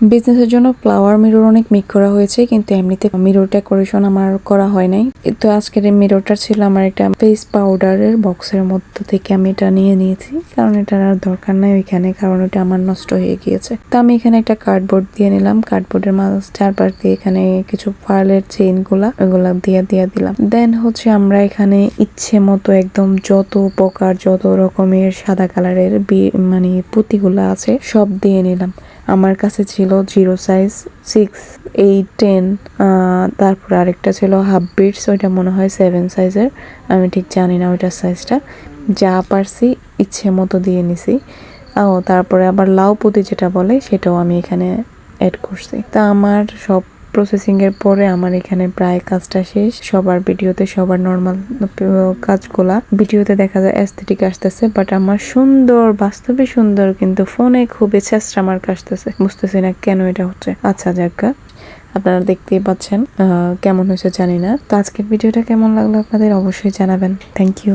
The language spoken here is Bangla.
বিজনেসের জন্য ফ্লাওয়ার মিরর অনেক মেক করা হয়েছে, কিন্তু এমনিতে মিরর ডেকোরেশন আমার করা হয় নাই। তো আজকের এই মিররটা ছিল আমার একটা ফেস পাউডারের বক্সের মধ্যে থেকে আমি এটা নিয়ে নিয়েছি, কারণ এটার আর দরকার নাই ওইখানে, কারণ এটা আমার নষ্ট হয়ে গিয়েছে। তো আমি এখানে একটা কার্ডবোর্ড দিয়ে নিলাম, কার্ডবোর্ডের চারপাশ দিয়ে এখানে কিছু পার্লের চেইন গুলা ওইগুলা দিয়ে দিলাম। দেন হচ্ছে আমরা এখানে ইচ্ছে মতো একদম যত প্রকার যত রকমের সাদা কালারের মানে পুঁতিগুলা আছে সব দিয়ে নিলাম। আমার কাছে ছিল 0 সাইজ, 6, 8, 10, তারপর আরেকটা ছিল হাফ বিটস, ওইটা মনে হয় 7 সাইজের, আমি ঠিক জানি না ওইটার সাইজটা। যা পারছি ইচ্ছে মতো দিয়ে নিছি। তারপরে আবার লাউ পুঁতি যেটা বলে সেটাও আমি এখানে অ্যাড করছি। তা আমার সব প্রসেসিং এর পরে আমার এখানে প্রায় কাজটা শেষ। সবার ভিডিওতে সবার নর্মাল কাজগুলা ভিডিওতে দেখা যায় অ্যাস্থেটিক আসতেছে, বাট আমার সুন্দর, বাস্তবে সুন্দর, কিন্তু ফোনে খুবই ছেঁচড়া মার্ক আসতেছে। বুঝতেছি না কেন এটা হচ্ছে। আচ্ছা যাজ্ঞা, আপনারা দেখতেই পাচ্ছেন কেমন হয়েছে জানি না। তো আজকের ভিডিওটা কেমন লাগলো আপনাদের অবশ্যই জানাবেন। Thank you.